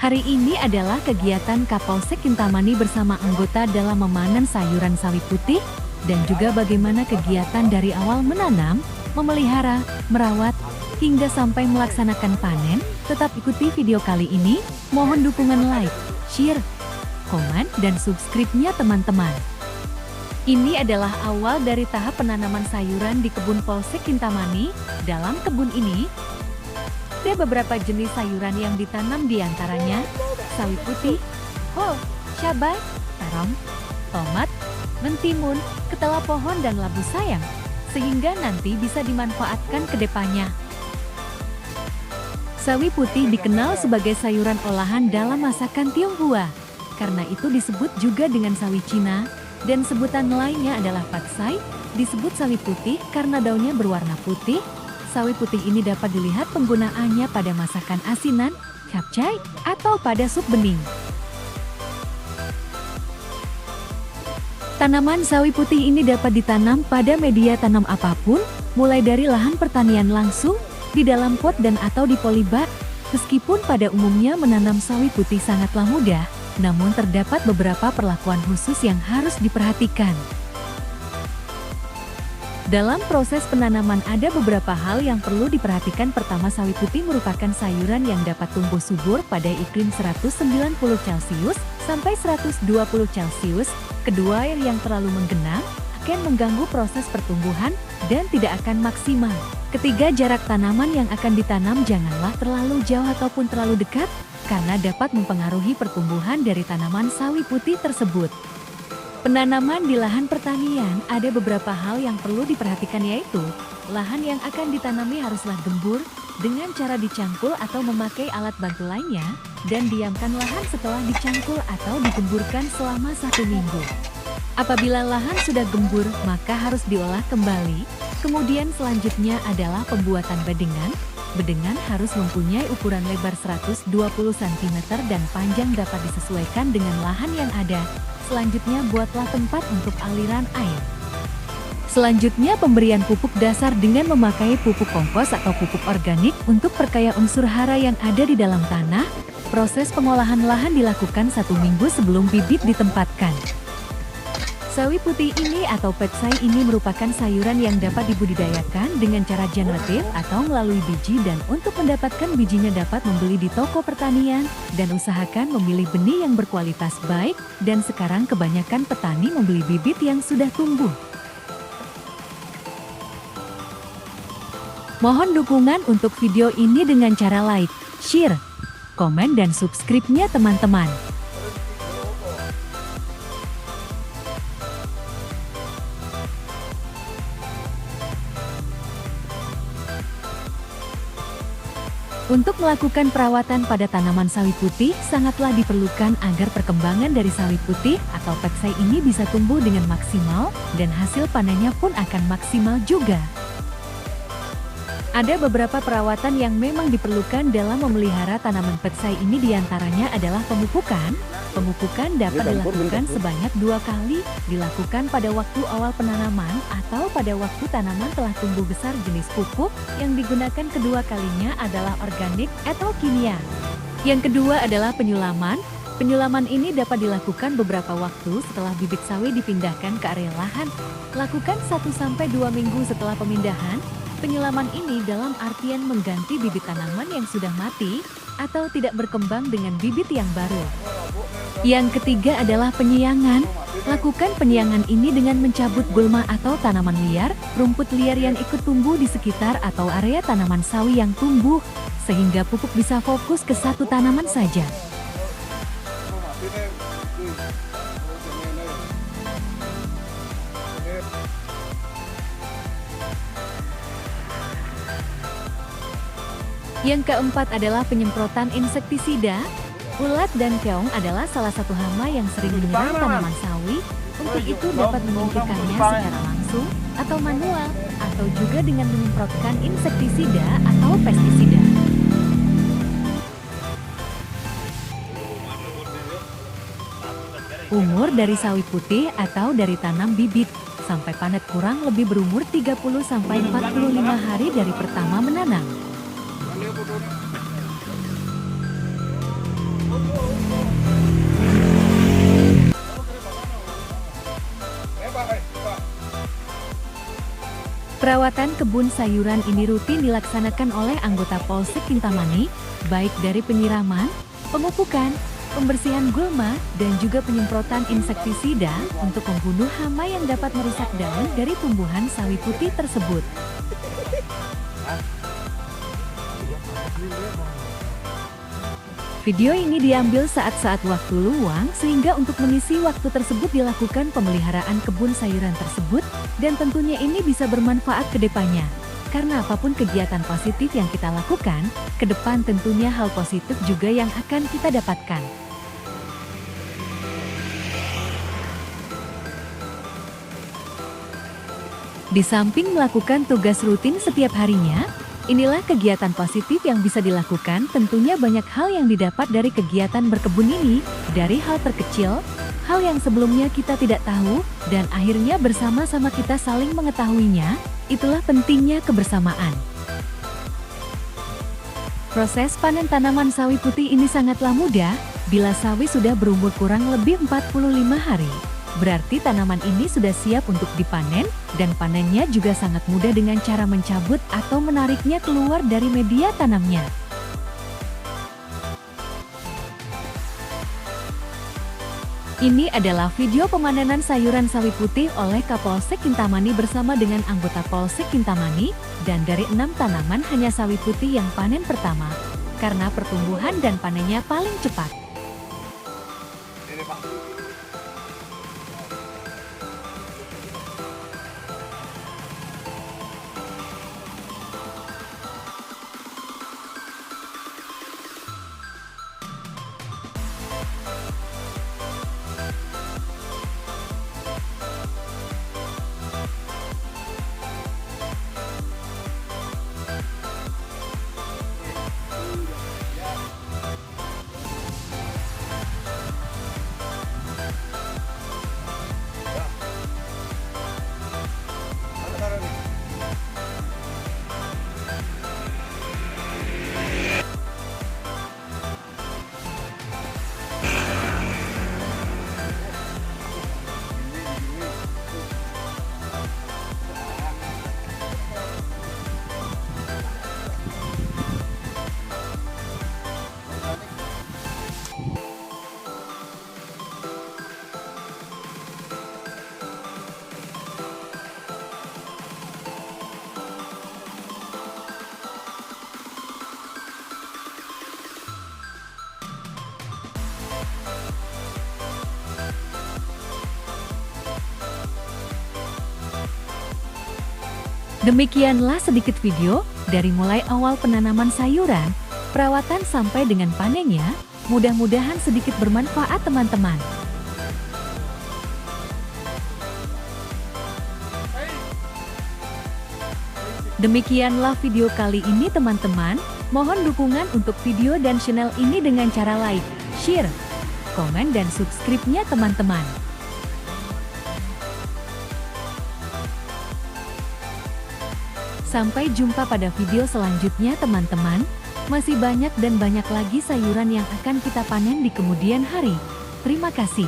Hari ini adalah kegiatan Kapolsek Kintamani bersama anggota dalam memanen sayuran sawi putih dan juga bagaimana kegiatan dari awal menanam, memelihara, merawat, hingga sampai melaksanakan panen. Tetap ikuti video kali ini, mohon dukungan like, share, komen, dan subscribe-nya teman-teman. Ini adalah awal dari tahap penanaman sayuran di kebun Polsek Kintamani. Dalam kebun ini, ada beberapa jenis sayuran yang ditanam diantaranya sawi putih, kol, cabai, terong, tomat, mentimun, ketela pohon, dan labu sayang, sehingga nanti bisa dimanfaatkan ke depannya. Sawi putih dikenal sebagai sayuran olahan dalam masakan Tionghoa. Karena itu disebut juga dengan sawi Cina, dan sebutan lainnya adalah patsai, disebut sawi putih karena daunnya berwarna putih. Sawi putih ini dapat dilihat penggunaannya pada masakan asinan, capcay, atau pada sup bening. Tanaman sawi putih ini dapat ditanam pada media tanam apapun, mulai dari lahan pertanian langsung, di dalam pot dan atau di polybag. Meskipun pada umumnya menanam sawi putih sangatlah mudah, namun terdapat beberapa perlakuan khusus yang harus diperhatikan. Dalam proses penanaman ada beberapa hal yang perlu diperhatikan. Pertama, sawi putih merupakan sayuran yang dapat tumbuh subur pada iklim 190 Celcius sampai 120 Celcius. Kedua, air yang terlalu menggenang akan mengganggu proses pertumbuhan dan tidak akan maksimal. Ketiga, jarak tanaman yang akan ditanam janganlah terlalu jauh ataupun terlalu dekat, karena dapat mempengaruhi pertumbuhan dari tanaman sawi putih tersebut. Penanaman di lahan pertanian ada beberapa hal yang perlu diperhatikan, yaitu lahan yang akan ditanami haruslah gembur dengan cara dicangkul atau memakai alat bantu lainnya, dan diamkan lahan setelah dicangkul atau digemburkan selama 1 minggu. Apabila lahan sudah gembur, maka harus diolah kembali. Kemudian selanjutnya adalah pembuatan bedengan. Bedengan harus mempunyai ukuran lebar 120 cm dan panjang dapat disesuaikan dengan lahan yang ada. Selanjutnya, buatlah tempat untuk aliran air. Selanjutnya, pemberian pupuk dasar dengan memakai pupuk kompos atau pupuk organik untuk perkaya unsur hara yang ada di dalam tanah. Proses pengolahan lahan dilakukan 1 minggu sebelum bibit ditempatkan. Sawi putih ini atau patsai ini merupakan sayuran yang dapat dibudidayakan dengan cara generatif atau melalui biji, dan untuk mendapatkan bijinya dapat membeli di toko pertanian dan usahakan memilih benih yang berkualitas baik, dan sekarang kebanyakan petani membeli bibit yang sudah tumbuh. Mohon dukungan untuk video ini dengan cara like, share, komen, dan subscribe-nya teman-teman. Untuk melakukan perawatan pada tanaman sawi putih sangatlah diperlukan agar perkembangan dari sawi putih atau patsai ini bisa tumbuh dengan maksimal dan hasil panennya pun akan maksimal juga. Ada beberapa perawatan yang memang diperlukan dalam memelihara tanaman patsai ini, diantaranya adalah pemupukan. Pemupukan dapat dilakukan sebanyak 2 kali, dilakukan pada waktu awal penanaman atau pada waktu tanaman telah tumbuh besar. Jenis pupuk yang digunakan kedua kalinya adalah organik atau kimia. Yang kedua adalah penyulaman. Penyulaman ini dapat dilakukan beberapa waktu setelah bibit sawi dipindahkan ke area lahan. Lakukan 1-2 minggu setelah pemindahan. Penyulaman ini dalam artian mengganti bibit tanaman yang sudah mati atau tidak berkembang dengan bibit yang baru. Yang ketiga adalah penyiangan. Lakukan penyiangan ini dengan mencabut gulma atau tanaman liar, rumput liar yang ikut tumbuh di sekitar atau area tanaman sawi yang tumbuh, sehingga pupuk bisa fokus ke satu tanaman saja. Yang keempat adalah penyemprotan insektisida. Ulat dan keong adalah salah satu hama yang sering menyerang tanaman sawi. Untuk itu dapat menyingkirkannya secara langsung atau manual, atau juga dengan menyemprotkan insektisida atau pestisida. Umur dari sawi putih atau dari tanam bibit sampai panen kurang lebih berumur 30-45 hari dari pertama menanam. Perawatan kebun sayuran ini rutin dilaksanakan oleh anggota Polsek Kintamani, baik dari penyiraman, pemupukan, pembersihan gulma, dan juga penyemprotan insektisida untuk membunuh hama yang dapat merusak daun dari tumbuhan sawi putih tersebut. Video ini diambil saat-saat waktu luang sehingga untuk mengisi waktu tersebut dilakukan pemeliharaan kebun sayuran tersebut dan tentunya ini bisa bermanfaat ke depannya. Karena apapun kegiatan positif yang kita lakukan, ke depan tentunya hal positif juga yang akan kita dapatkan. Di samping melakukan tugas rutin setiap harinya, inilah kegiatan positif yang bisa dilakukan. Tentunya banyak hal yang didapat dari kegiatan berkebun ini, dari hal terkecil, hal yang sebelumnya kita tidak tahu, dan akhirnya bersama-sama kita saling mengetahuinya. Itulah pentingnya kebersamaan. Proses panen tanaman sawi putih ini sangatlah mudah, bila sawi sudah berumur kurang lebih 45 hari. Berarti tanaman ini sudah siap untuk dipanen, dan panennya juga sangat mudah dengan cara mencabut atau menariknya keluar dari media tanamnya. Ini adalah video pemanenan sayuran sawi putih oleh Kapolsek Kintamani bersama dengan anggota Polsek Kintamani, dan dari 6 tanaman hanya sawi putih yang panen pertama, karena pertumbuhan dan panennya paling cepat. Demikianlah sedikit video, dari mulai awal penanaman sayuran, perawatan sampai dengan panennya. Mudah-mudahan sedikit bermanfaat teman-teman. Demikianlah video kali ini teman-teman. Mohon dukungan untuk video dan channel ini dengan cara like, share, komen dan subscribe-nya teman-teman. Sampai jumpa pada video selanjutnya teman-teman. Masih banyak dan banyak lagi sayuran yang akan kita panen di kemudian hari. Terima kasih.